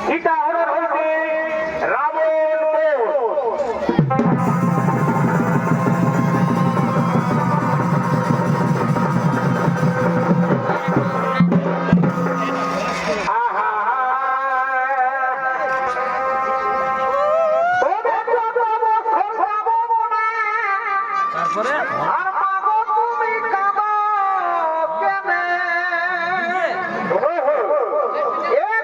সীতাহরণ হইতে রাবণ তারপরে এ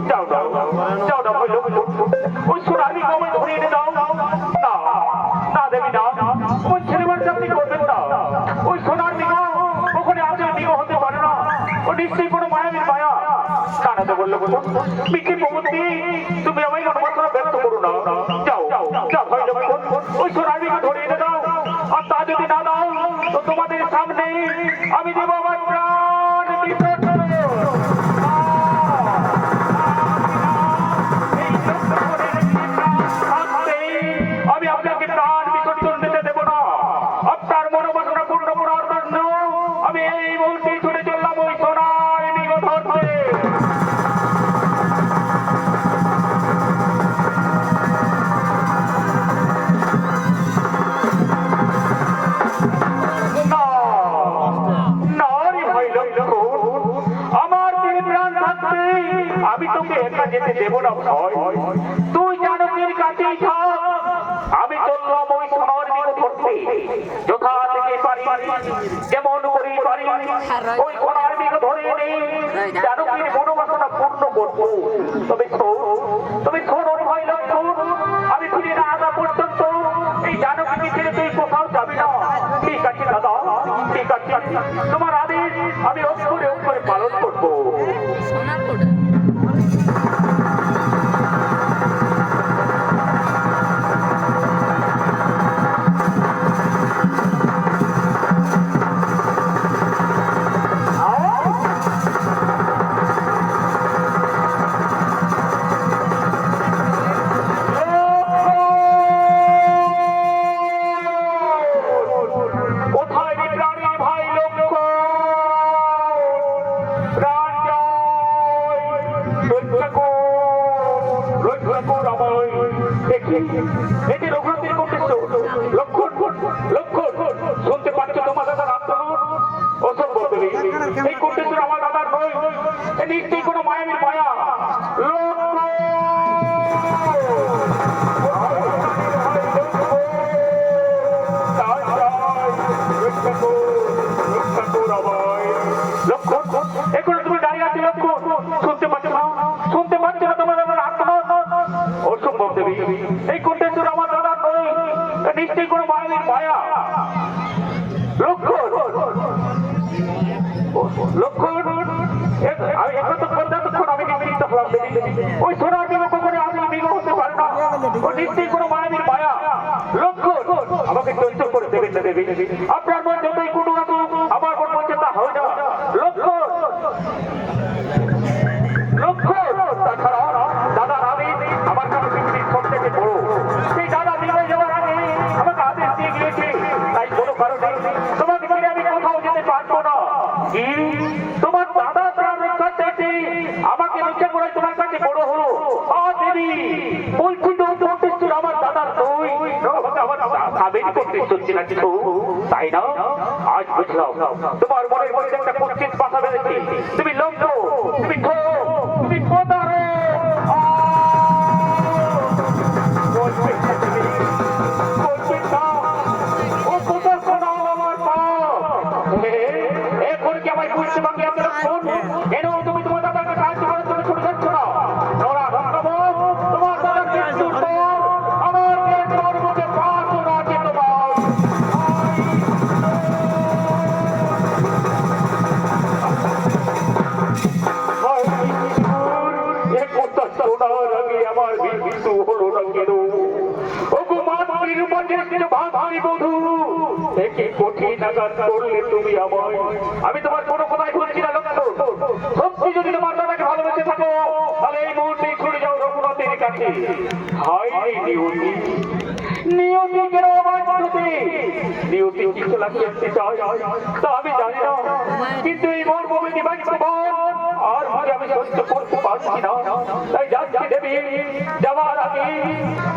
যাও যাও যাও না বললো ওই সোনালি আমায় ধরে এনে দাও না না দেবী না ওই ছেলে মানুষ আপনি করবেন না ওই সোনার দিগো ওখানে আজও দিগো হতে পারে না ও নিশ্চয়ই কোনো মায়াবীর মায়া কানাতে বললো মিঠে প্রমতি তুমি আমায় মনোবাসনা ব্যক্ত করো না যাও যাও ভাই ওই সোনার দিগো ধরে এনে দাও আর তা যদি না দাও তো তোমাদের সামনে আমি দেবো আমার প্রাণ বিসর্জন আমি আপনাকে প্রাণ বিসর্জন দিতে দেবো না আপনার মনোবাসনা পূর্ণ করার জন্য আমি এই মুহূর্তে ছুটে চললাম ওই সোনার দিগো ধরতে আমি তোকে একা যেতে দেবো না তুই জানকীর কাছেই থাক আমি চললাম ওই সোনার দিগো ধরতে যথা থেকে পারি যেমন করি পারি ওই সোনার দিগো ধরে এনে জানকীর মনোবাসনা পূর্ণ করবো তবে শোনো ভাই লক্ষণ আমি ফিরে না আসা পর্যন্ত এই জানকীকে ছেড়ে তুই কোথাও যাবি না ঠিক আছে দাদা ঠিক আছে তোমার আদেশ আমি অক্ষরে অক্ষরে পালন করবো শুনতে পাচ্ছ তোমার দাদার আত্মনাদ অসম্ভব এই কোটেশ্বর আমার দাদার নয় নিশ্চয়ই কোনো মায়াবীর মায়া এখন তুমি দাঁড়িয়ে আছো লক্ষণ শুনতে পাচ্ছ না তোমার দাদার আত্মনাদ অসম্ভব দেবী এই কোটেশ্বর আমার দাদার নয় নিশ্চয়ই কোনো মায়াবীর মায়া ওই সোনার দিগো কখনো আমি দিগো হতে পারে না ও নিশ্চয়ই কোনো মায়াবীর মায়া লক্ষণ আমাকে চরিত্র করে দেবেন না দেবী আপনার মন যতই কোনো আমার মন বলছে তা হয় না লক্ষণ তাছাড়া দাদা আমি আমার কাছে পৃথিবীর সব থেকে বড় সেই দাদা বিদায় যাওয়ার আগে আমাকে আদেশ দিয়ে গিয়েছে তাই কোনো কারণে তোমাকে বলে আমি কোথাও যেতে পারবো না তোমার দাদা প্রাণ রক্ষা চাইতে আমাকে রক্ষা করে তোমার কাছে বড় হলো দেবী বলছি তো কোটেশ্বর আমার দাদার নই আমার সাবেক কোটেশ্বর ছিল তাই না আজ বুঝলাম তোমার মনের মধ্যে একটা কুচ্ছিত বাসা বেঁধেছে তুমি লম্ব তুমি তুমি কোদারো এখন কি আমায় বুঝতে পারবে কেন তুমি তোমার দাদাকে সাহায্য করার জন্য ছুটে যাচ্ছ না তোমার দাদা কিন্তু আমার মধ্যে পাথর আছে তোমার আমার মৃত্যু হলো না কেন আমি তোমার কোনো কথাই বলছি না লক্ষণ সত্যি যদি তোমার দাদাকে ভালোবেসে থাকো তাহলে এই মুহূর্তে ছুটে যাও রঘুনাথের কাছে নিয়তিকের অবাধ্যতে নিয়তি কিছু লাগিয়ে তা আমি জানি না কিন্তু এই মন ভূমি আর আমি সহ্য করতে পারছি না তাই যাচ্ছি দেবী যাওয়ার আগে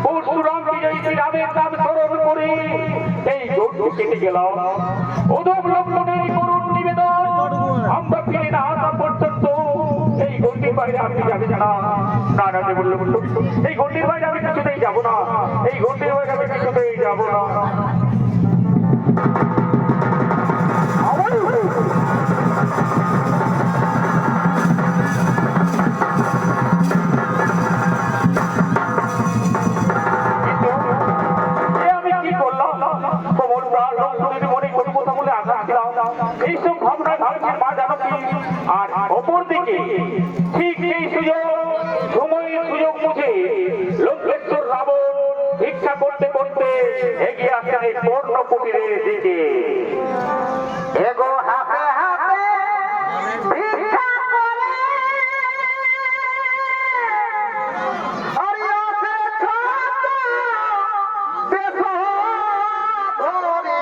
পরশুরাম বিজয়ী রামের নাম স্মরণ করে এই জোট কেটে গেলাম ওদম লক্ষণের করুণ নিবেদন আমরা ফিরে না আসা পর্যন্ত এই গন্ডির বাইরে আপনি যাবেন না না বললো এই গন্ডির বাইরে আমি কিছুতেই যাবো না এই গন্ডির বাইরে আমি কিছুতেই যাবো না আর অপর দিকে ঠিক এই সুযোগ সময়ের সুযোগ বুঝে লঙ্কেশ্বর রাবণ ভিক্ষা করতে করতে এগিয়ে আসছেন এই পর্ণ কুটিরের দিকে। এগো হাতে হাতে ভিক্ষা করে আরিয়াতে ছাত দেশ ধরে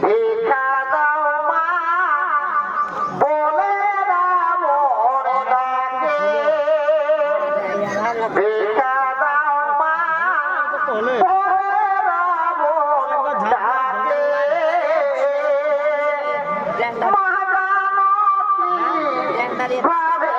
ভিক্ষা দাও মা বলে রাবণ ডাকে ভিক্ষা দাও মা বলে রাবণ ডাকে মহাজানকী ভাবে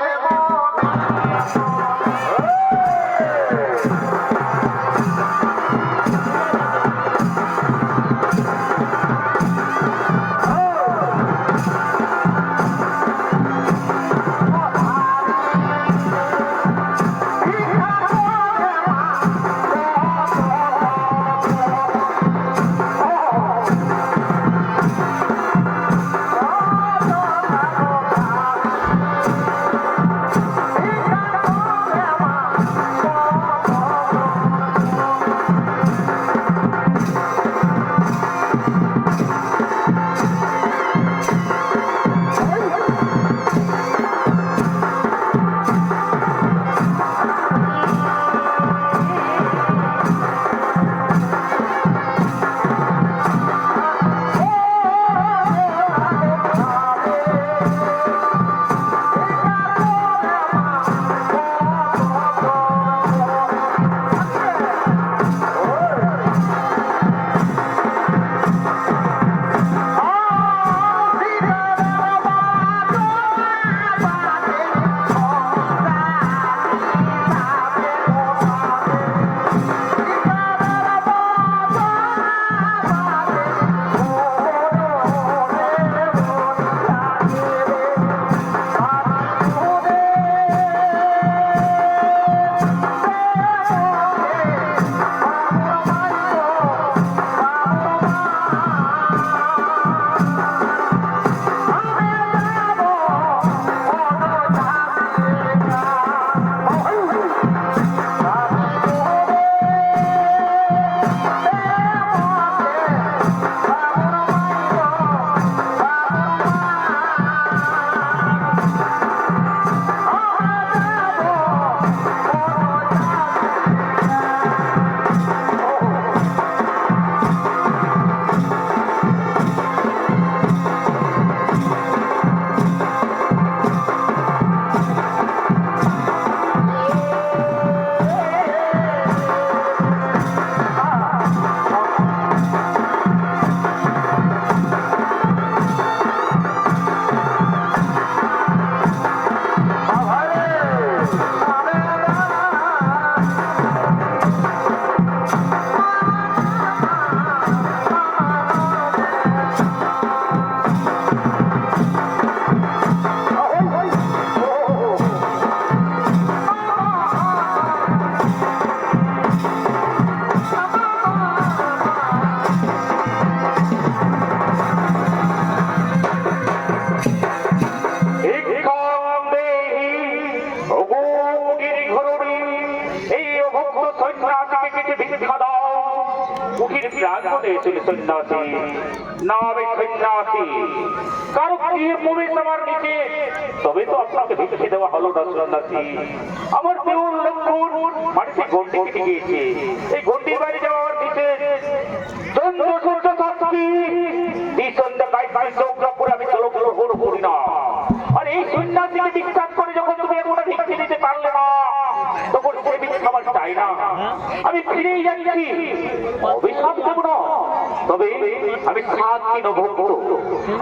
তবে তো আপনাকে ভিক্ষে দেওয়া হলো না সন্ন্যাসী। আমার দেউর লক্ষণ মাটিতে গন্ডি কেটে গিয়েছে, এই গন্ডির বাইরে যাওয়ার দিতে আমি চলো করি না। আর এই সন্ন্যাসীকে বিশ্বাস করে যখন তুমি এতটা ভিক্ষে দিতে পারলে না, তখন সে ভিক্ষে আমার চাই না, আমি ফিরেই যাচ্ছি। অভিশাপ দেব না, তবে আমি 7 দিন ভক্ত।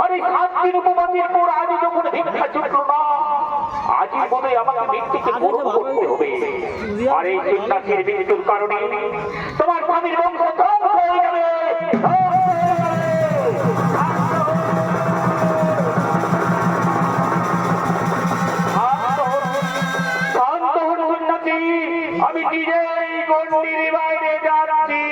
আর এই 7 দিন উপবাসের পর আজই যখন ভিক্ষা জুটল না, আজই বোধ হয় আমাকে মৃত্যুকে বরণ করতে হবে। আর এই সন্ন্যাসীর মৃত্যুর কারণে তোমার স্বামীর বংশ ধ্বংস হয়ে যাবে। আমি নিজেই গন্ডির বাইরে যাচ্ছি।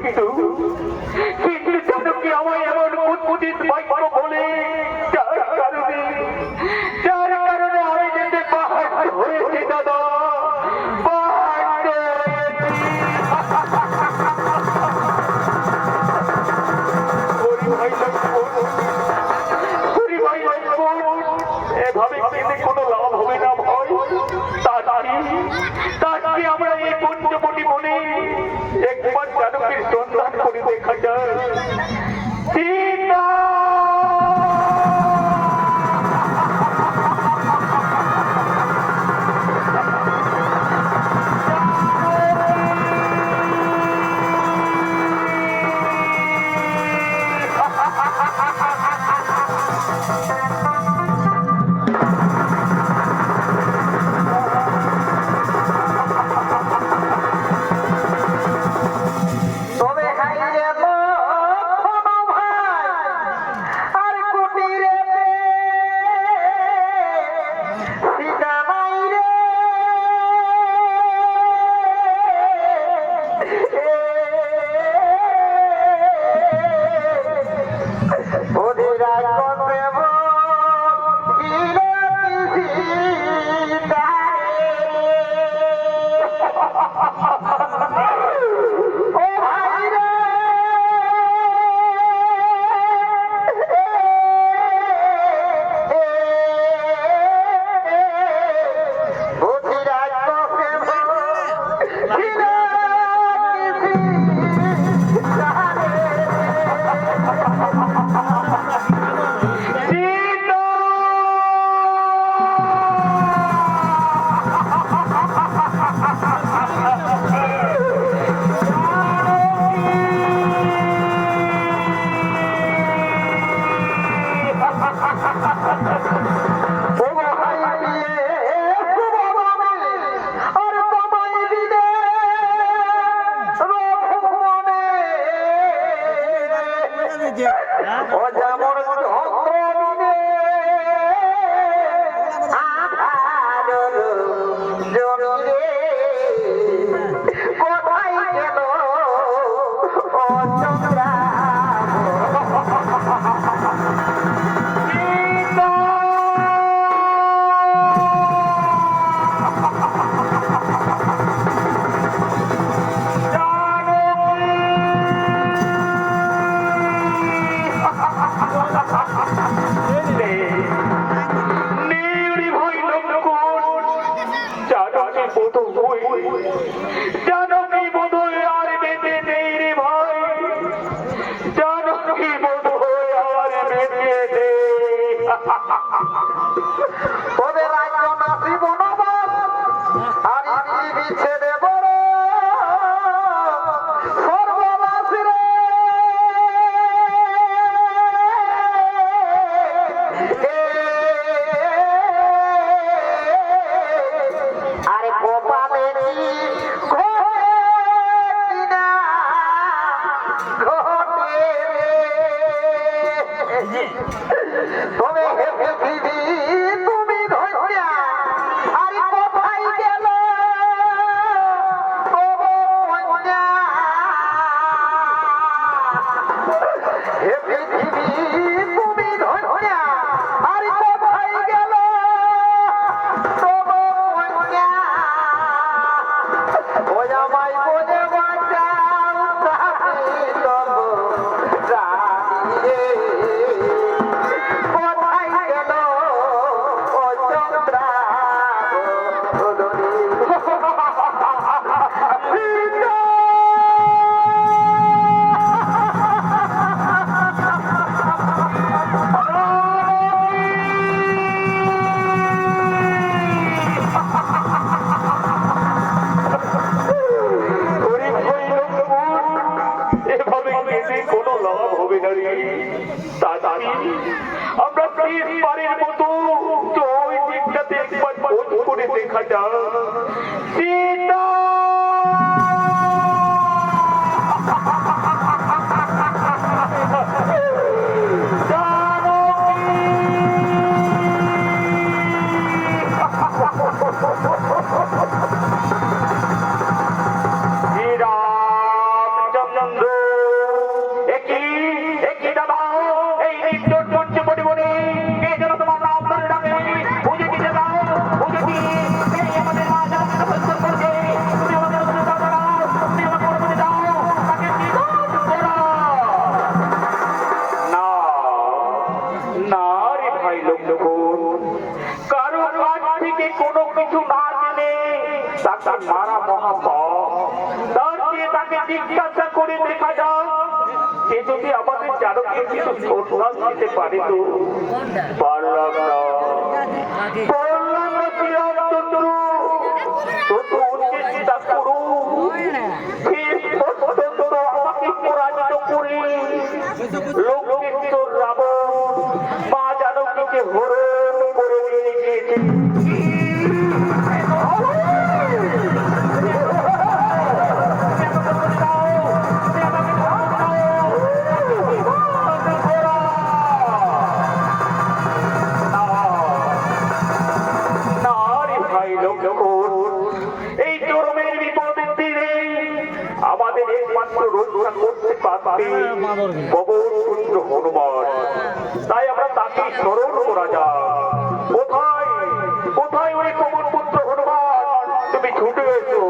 কিন্তু কিন্তু জানো কি আমায় এমন উদ্ভুত বাক্য বলে যার কারণে আমি যেতে পাহাড় হয়েছি দাদা পাহাড় এভাবে কেঁদে কোনো লাভ হবে না ভয় তাকে আমরা এই পঞ্চবটি বলে একবার জানকীর সন্ধান করে দেখা যায় সীতা তবে হাইরে লক্ষণ ভাই আর কুটিরে সীতা নাই রে অধিরাজ প্রেম জানকী বোধহয় আর বেঁচে নেই রে ভাই জানকী বোধহয় আর বেঁচে নেই তবে রাজ্য নাসি বনবাস আর পৃথিবী ছেড়ে বড় সর্বনাশ রে আরে গোপালের তবে হে পৃথিবী তুমি ধৈর্যা আরে কোথায় গেল হে পৃথিবী তুমি ধৈর্যা আরে কোথায় গেল ওই আমায় বলে বাঁচাও তাকে তব রানী রে কোথায় গেল ও চন্দ্রা এভাবে কেঁদে কোনো লাভ হবে না রে তাড়াতাড়ি আমরা শেষ বারের মতো তো ওই দিকটাতে একবার খোঁজ করে দেখা যাক সীতা রামচন্দ্র একই একই দাদা এই নির্জন মঞ্চে পড়ে পড়ে কে যেন তোমার নাম ধরে ডাকে বুঝে দিতে দাও বুঝে কি এই আমাদের মা যেন প্রদর্শন করছে তুমি আমাদের অনুদান দাও তুমি আমাকে অনুমতি দাও তাকে কি করা না না রে ভাই লোকজন কারো কাছ থেকে কোনো কিছু না জেনে তাকে মারা মহাপাপ তার চেয়ে তাকে জিজ্ঞাসা করে দেখা যাক সে যদি আমাদের জানকে কিছু ছোটনাথ দিতে পারে তো পারলাম না শ্রীরামচন্দ্র তত চেষ্টা করু আমাকে পরাজিত করে লোকেশ্বর রাবণ মা জানকীকে হরণ করে নিয়ে গিয়েছে এই চরমের বিপদের দিনে আমাদের একমাত্র রক্ষা করতে পারবে পবন পুত্র হনুমান তাই আমরা তাকে স্মরণ করা যায় কোথায় কোথায় ওই পবন পুত্র হনুমান তুমি ছুটে এসো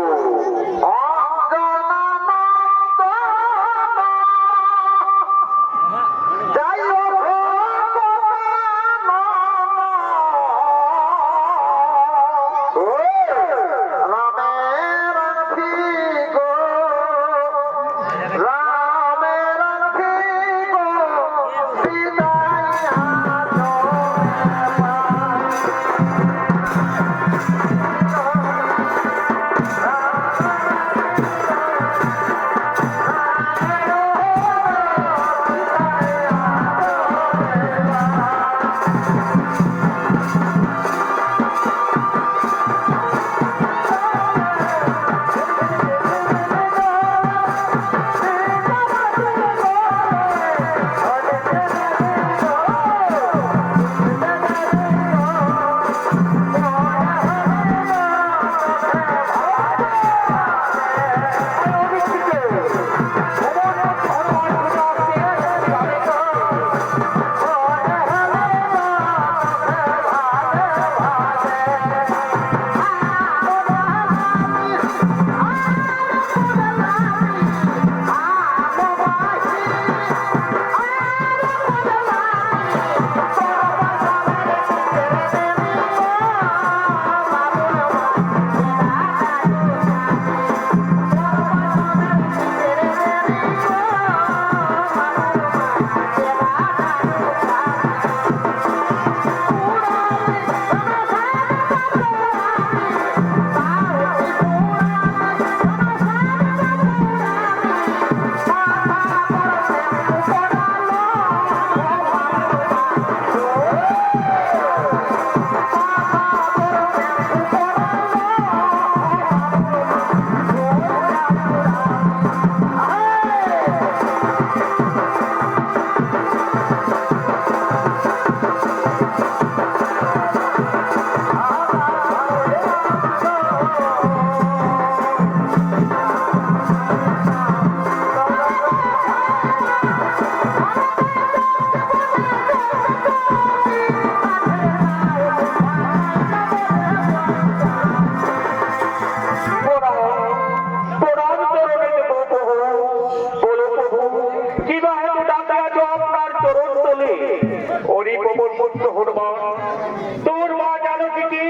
তোর মা জানকীকে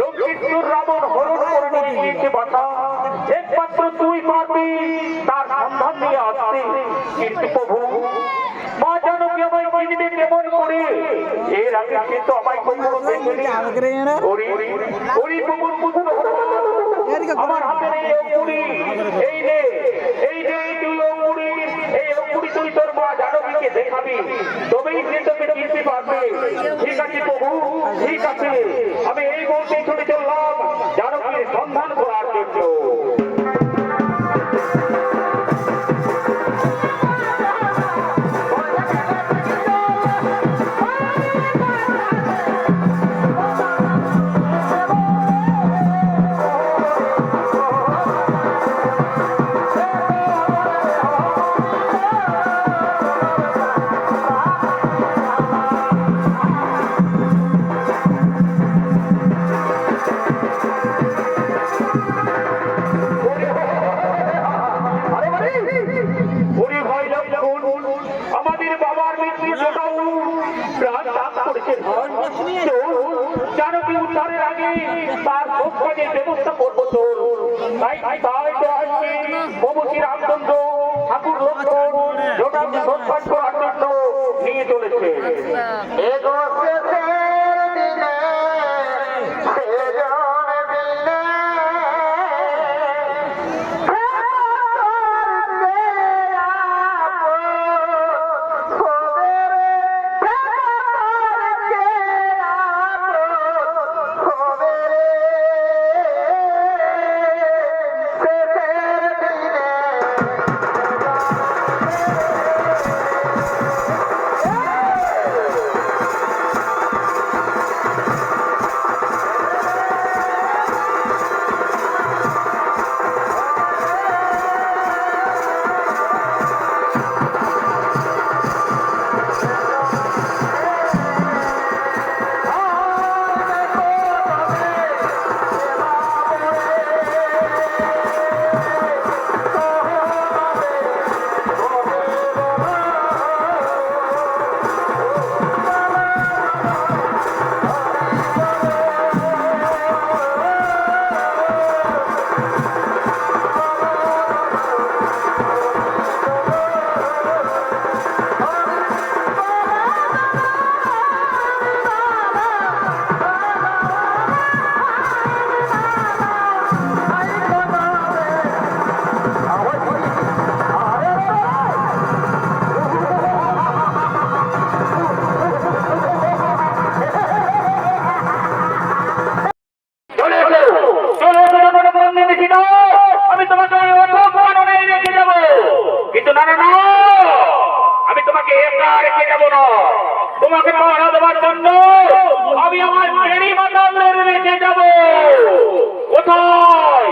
লোকেশ্বর রাবণ হরণ করে নিয়ে গিয়েছে বাছা একমাত্র তুই পারবি তার সন্ধান নিয়ে আসতে কিন্তু প্রভু মা জানকী আমায় চিনবে কেমন করে এর আগে কিন্তু আমায় কখনো দেখেনি ওরি প্রভুর পুত্র আমার হাতের এই অঙ্গুলি এই নে তুই অঙ্গুলি এই অঙ্গুলি তুই তোর মা জানকীকে দেখাবি তবেই সে তোকে চিনতে পারবে ঠিক আছে প্রভু ঠিক আছে আমি এই বলতে ছুটে চললাম জানকীর সন্ধান করার জন্য ওরে ভাই লক্ষণ, আমাদের বাবার মৃত্যুর জটাও প্রাণ ত্যাগ করেছে ভাই। তো জানকী উদ্ধারের আগে তার ভোগ কাজের ব্যবস্থা করবো তো। তাই তাই তো আজকে মমতি রামচন্দ্র ঠাকুর লক্ষণ জটাকে সৎকার করার জন্য নিয়ে চলেছে। এগো শেষের দিনে সেজন বিনে আমি তোমাকে রেখে যাবো, কিন্তু না না না, আমি তোমাকে একা রেখে যাবো না। তোমাকে পাহারা দেওয়ার জন্য আমি আমার ফেরি মাতালের রেখে যাবো। কোথায়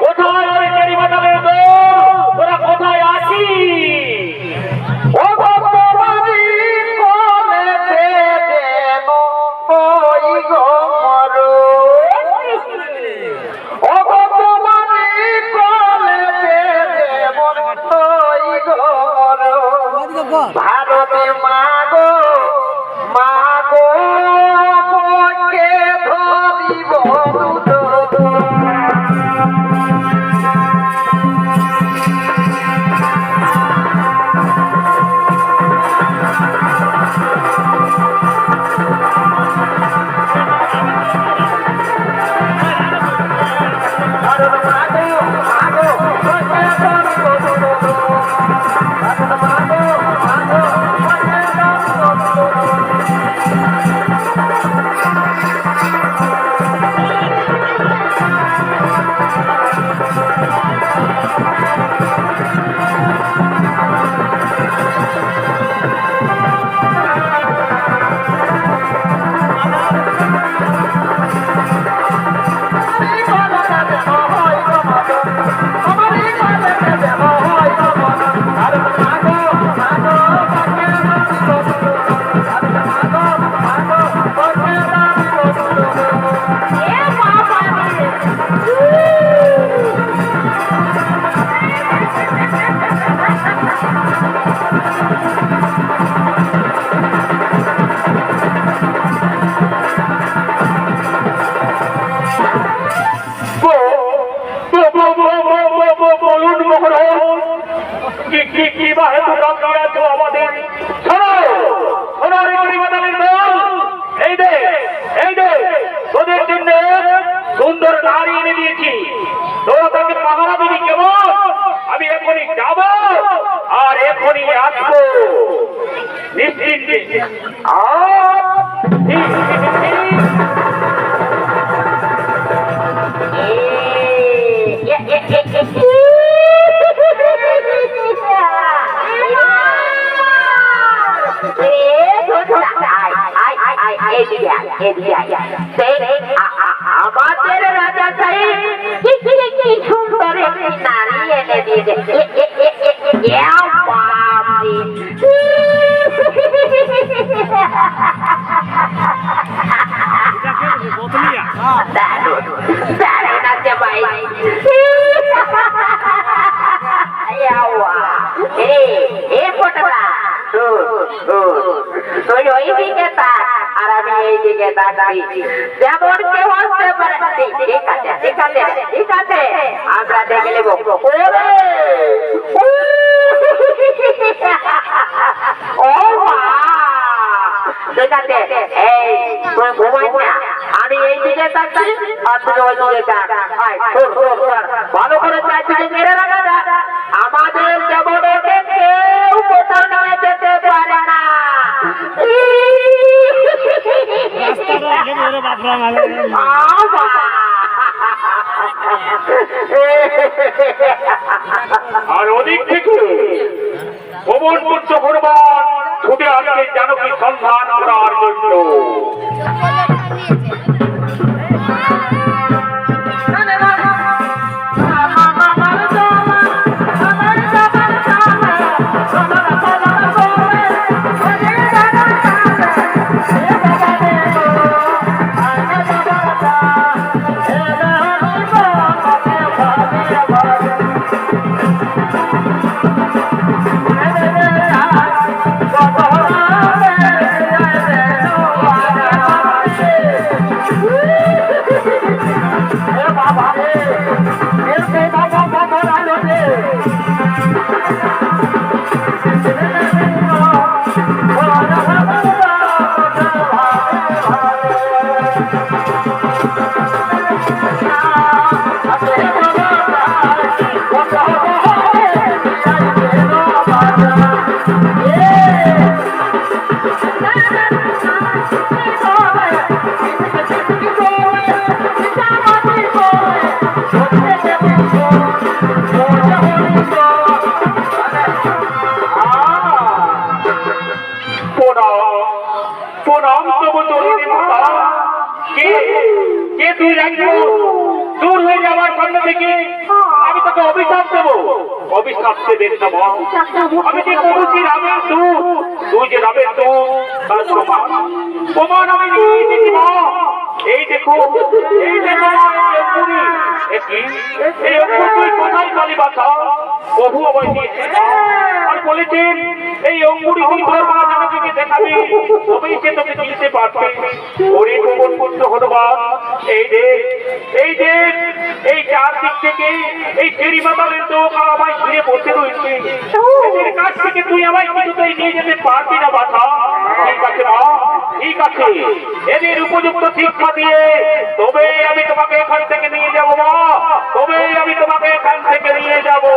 কোথায় ওই ফেরি মাতালের দল? তোরা কোথায় আছিস? ও ভগবানী কোলেতে যেন হই গো মরণ। ও ভগবানী কোলেতে যেমন হই গো মরণ। ভারতে মাগো মাগো মকে ধরিব বলুন মহারাজ, কি বা হেতু রাখিয়াছ আমাদের? এই দে তোদের জন্য সুন্দর নারী এনে দিয়েছি, তোরা তাকে পাহারা দিবি কেমন? আমি এখনই যাব আর এখনই আসবো নিশ্চিন্তে। আমাদের রাজা সাহেব কি সুন্দর একটি নারী এনে দিয়েছে। দাঁড়ান আছে ভাই, এ ফোটলা তুই ওই দিকে তাক আর আমি এই দিকে তাকাই যেমন কেউ আসতে পারে ঠিক আছে ঠিক আছে ঠিক আছে আমরা দেখে নেব ওরে ও মা ঠিক আছে এই তুই ঘুমাই না আমি এই দিকে তাকাই আর তুই ওই দিকে তাক ভালো করে চারদিকে মেরে রাখা যাক আমাদের যেমন কেউ কোথাও নিয়ে যেতে পারে না আর ওদিক থেকে ভবন পুত্র হনুমান ছুটে আসছে জানকী সন্ধান করার জন্য। দূর হয়ে যাওয়ার সামনে থেকে আমি তোকে অভিশাপ দেবো। অভিশাপ দেবেন না মা, আমি যে বলছি রামের তুই যে রামের তার প্রমাণ আমি নিয়ে এসেছি মা। এই দেখো এই দেখো এই অঙ্কুর তুই কোথায় কালী বাসা বহু অবয় দিয়েছে আর বলেছেন এই অঙ্কুরি তুই তোর মা জানকীকে দেখাবি তবেই সে তোকে চিনতে পারবে। ওরে ভবন পুত্র হনুমান এই যে এই চারদিক থেকে এই ফেরি মাতালের তো আমায় ঘিরে বসে রয়েছে, এদের কাছ থেকে তুই আমায় কিছুতেই নিয়ে যেতে পারবি না বাছা। ঠিক আছে মা ঠিক আছে, এদের উপযুক্ত শিক্ষা দিয়ে তবেই আমি তোমাকে এখান থেকে নিয়ে যাবো মা, তবেই আমি তোমাকে এখান থেকে নিয়ে যাবো।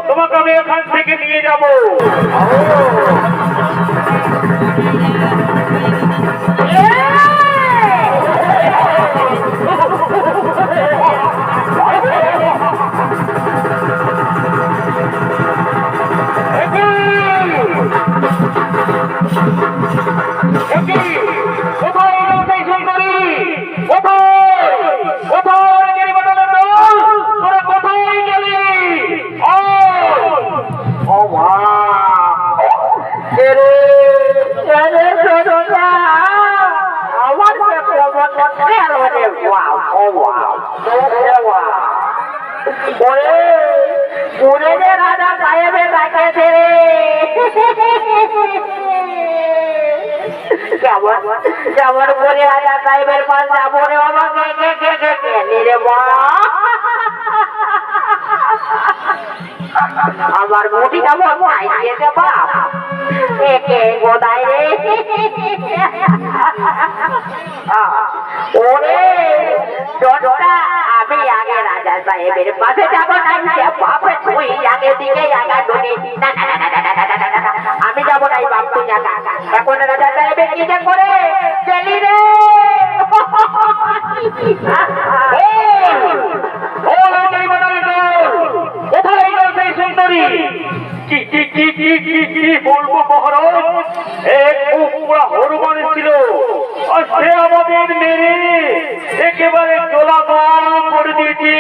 তোমাকে আমি এখান থেকে নিয়ে যাবো। পুরে যে রাজা সাহেবের রাখেছে কেমন কেমন করে রাজা সাহেবের পাশ যাবো রে বাবা রে মা আমার মুঠি কেমন দিয়েছে বাপ একে গোদায় রে ওরে ডোডা আমি আগে রাজা সাহেবের পাশে যাবো না বাপে তুই আগে দিকে আগা ডুনি আমি যাবো না বাপ তুই আগা এখন রাজা সাহেবের কি যে করে চলি রে কোথায় গেল সেই সুন্দরী কি বলবো মহারাজ এক পুরা হনুমান ছিল আর সে আমাদের মেরে একেবারে গোলাবাল করে দিয়েছে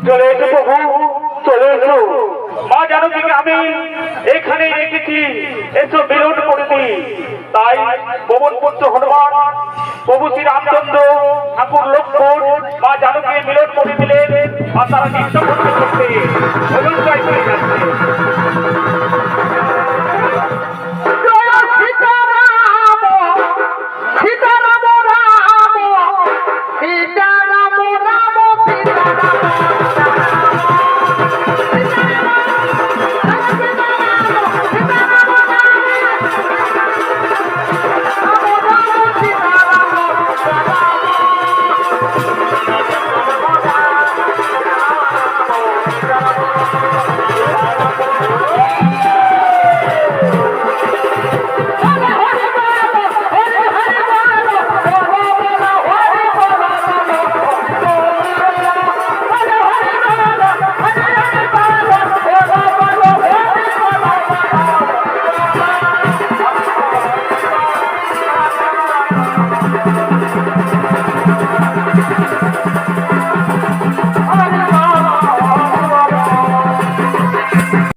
চলে এসো প্রভু চলে এসো মা জানো কি আমি এখানে রেখেছি এসো মিলন করে দিই তাই পবন পুত্র হনুমান প্রভু শ্রী রামচন্দ্র ঠাকুর লক্ষ্মণ মা জানকী মিলন করে দিলেন আর তারা নৃত্য করতে করতে